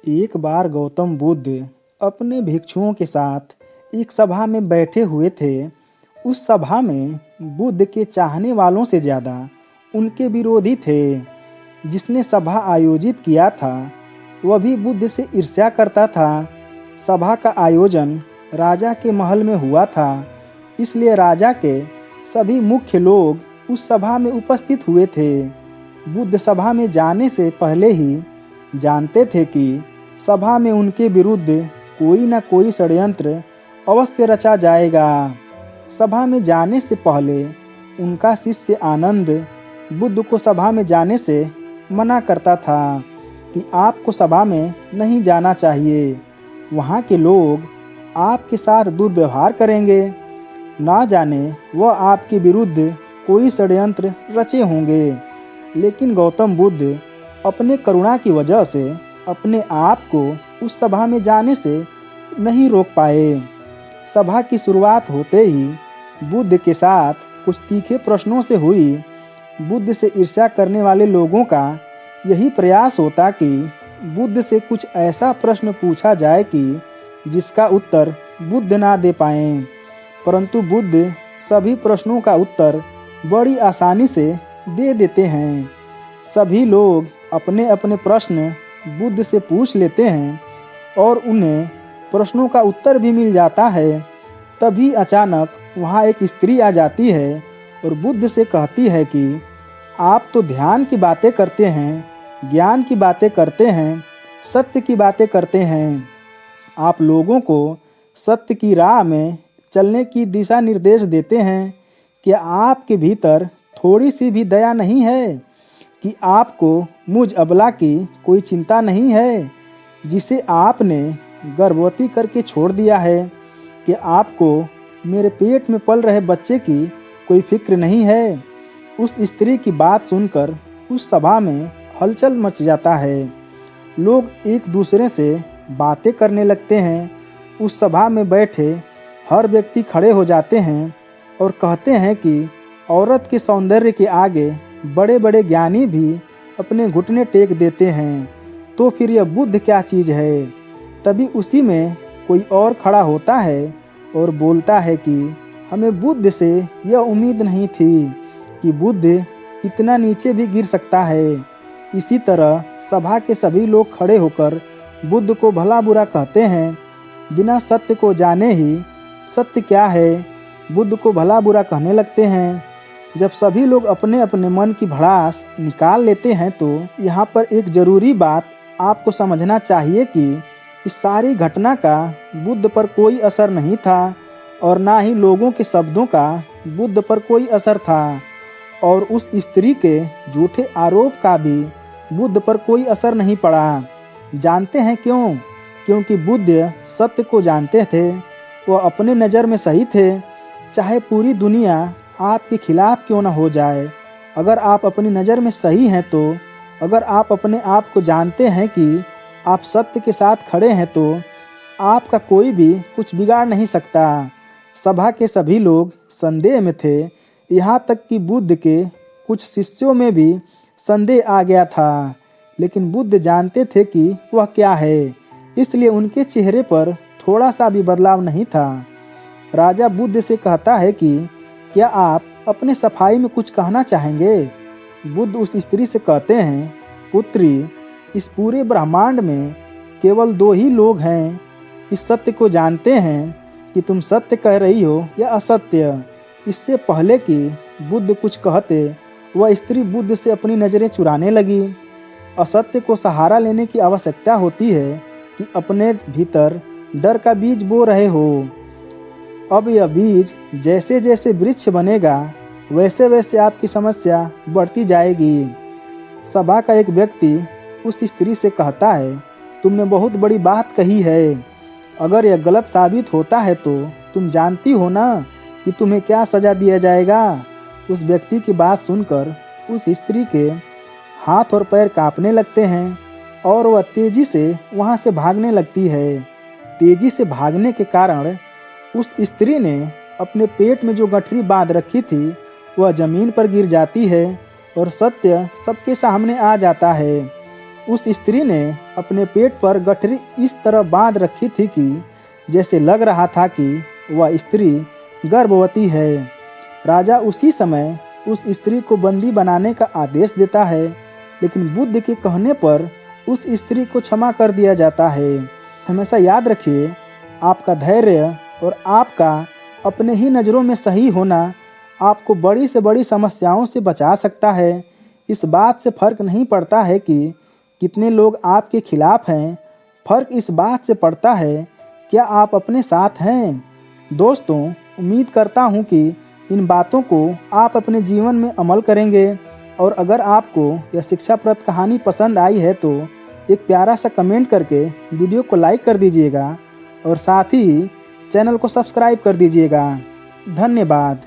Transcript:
एक बार गौतम बुद्ध अपने भिक्षुओं के साथ एक सभा में बैठे हुए थे। उस सभा में बुद्ध के चाहने वालों से ज्यादा उनके विरोधी थे। जिसने सभा आयोजित किया था वह भी बुद्ध से ईर्ष्या करता था। सभा का आयोजन राजा के महल में हुआ था, इसलिए राजा के सभी मुख्य लोग उस सभा में उपस्थित हुए थे। बुद्ध सभा में जाने से पहले ही जानते थे कि सभा में उनके विरुद्ध कोई न कोई षड्यंत्र अवश्य रचा जाएगा। सभा में जाने से पहले उनका शिष्य आनंद बुद्ध को सभा में जाने से मना करता था कि आपको सभा में नहीं जाना चाहिए, वहाँ के लोग आपके साथ दुर्व्यवहार करेंगे। ना जाने वह आपके विरुद्ध कोई षड्यंत्र रचे होंगे। लेकिन गौतम बुद्ध अपने करुणा की वजह से अपने आप को उस सभा में जाने से नहीं रोक पाए। सभा की शुरुआत होते ही बुद्ध के साथ कुछ तीखे प्रश्नों से हुई। बुद्ध से ईर्ष्या करने वाले लोगों का यही प्रयास होता कि बुद्ध से कुछ ऐसा प्रश्न पूछा जाए कि जिसका उत्तर बुद्ध ना दे पाएं। परंतु बुद्ध सभी प्रश्नों का उत्तर बड़ी आसानी से दे देते हैं। सभी लोग अपने अपने प्रश्न बुद्ध से पूछ लेते हैं और उन्हें प्रश्नों का उत्तर भी मिल जाता है। तभी अचानक वहाँ एक स्त्री आ जाती है और बुद्ध से कहती है कि आप तो ध्यान की बातें करते हैं, ज्ञान की बातें करते हैं, सत्य की बातें करते हैं। आप लोगों को सत्य की राह में चलने की दिशा निर्देश देते हैं। क्या आपके भीतर थोड़ी सी भी दया नहीं है कि आपको मुझ अबला की कोई चिंता नहीं है जिसे आपने गर्भवती करके छोड़ दिया है? कि आपको मेरे पेट में पल रहे बच्चे की कोई फिक्र नहीं है? उस स्त्री की बात सुनकर उस सभा में हलचल मच जाता है। लोग एक दूसरे से बातें करने लगते हैं। उस सभा में बैठे हर व्यक्ति खड़े हो जाते हैं और कहते हैं कि औरत के सौंदर्य के आगे बड़े बड़े ज्ञानी भी अपने घुटने टेक देते हैं, तो फिर यह बुद्ध क्या चीज़ है? तभी उसी में कोई और खड़ा होता है और बोलता है कि हमें बुद्ध से यह उम्मीद नहीं थी कि बुद्ध इतना नीचे भी गिर सकता है। इसी तरह सभा के सभी लोग खड़े होकर बुद्ध को भला बुरा कहते हैं। बिना सत्य को जाने ही सत्य क्या है, बुद्ध को भला बुरा कहने लगते हैं। जब सभी लोग अपने अपने मन की भड़ास निकाल लेते हैं तो यहाँ पर एक जरूरी बात आपको समझना चाहिए कि इस सारी घटना का बुद्ध पर कोई असर नहीं था और ना ही लोगों के शब्दों का बुद्ध पर कोई असर था, और उस स्त्री के झूठे आरोप का भी बुद्ध पर कोई असर नहीं पड़ा। जानते हैं क्यों? क्योंकि बुद्ध सत्य को जानते थे। वह अपने नज़र में सही थे, चाहे पूरी दुनिया आपके खिलाफ क्यों न हो जाए। अगर आप अपनी नज़र में सही हैं तो अगर आप अपने आप को जानते हैं कि आप सत्य के साथ खड़े हैं तो आपका कोई भी कुछ बिगाड़ नहीं सकता। सभा के सभी लोग संदेह में थे, यहाँ तक कि बुद्ध के कुछ शिष्यों में भी संदेह आ गया था। लेकिन बुद्ध जानते थे कि वह क्या है, इसलिए उनके चेहरे पर थोड़ा सा भी बदलाव नहीं था। राजा बुद्ध से कहता है कि क्या आप अपने सफाई में कुछ कहना चाहेंगे? बुद्ध उस स्त्री से कहते हैं, पुत्री, इस पूरे ब्रह्मांड में केवल 2 ही लोग हैं इस सत्य को जानते हैं कि तुम सत्य कह रही हो या असत्य। इससे पहले कि बुद्ध कुछ कहते, वह स्त्री बुद्ध से अपनी नज़रें चुराने लगी। असत्य को सहारा लेने की आवश्यकता होती है कि अपने भीतर डर का बीज बो रहे हो। अब यह बीज जैसे जैसे वृक्ष बनेगा वैसे वैसे आपकी समस्या बढ़ती जाएगी। सभा का एक व्यक्ति उस स्त्री से कहता है, तुमने बहुत बड़ी बात कही है। अगर यह गलत साबित होता है तो तुम जानती हो ना कि तुम्हें क्या सजा दिया जाएगा। उस व्यक्ति की बात सुनकर उस स्त्री के हाथ और पैर कांपने लगते हैं और वह तेजी से वहां से भागने लगती है। तेजी से भागने के कारण उस स्त्री ने अपने पेट में जो गठरी बांध रखी थी वह जमीन पर गिर जाती है और सत्य सबके सामने आ जाता है। उस स्त्री ने अपने पेट पर गठरी इस तरह बांध रखी थी कि जैसे लग रहा था कि वह स्त्री गर्भवती है। राजा उसी समय उस स्त्री को बंदी बनाने का आदेश देता है, लेकिन बुद्ध के कहने पर उस स्त्री को क्षमा कर दिया जाता है। हमेशा याद रखिए, आपका धैर्य और आपका अपने ही नज़रों में सही होना आपको बड़ी से बड़ी समस्याओं से बचा सकता है। इस बात से फर्क नहीं पड़ता है कि कितने लोग आपके खिलाफ हैं, फर्क इस बात से पड़ता है क्या आप अपने साथ हैं। दोस्तों, उम्मीद करता हूँ कि इन बातों को आप अपने जीवन में अमल करेंगे, और अगर आपको यह शिक्षाप्रद कहानी पसंद आई है तो एक प्यारा सा कमेंट करके वीडियो को लाइक कर दीजिएगा और साथ ही चैनल को सब्सक्राइब कर दीजिएगा। धन्यवाद।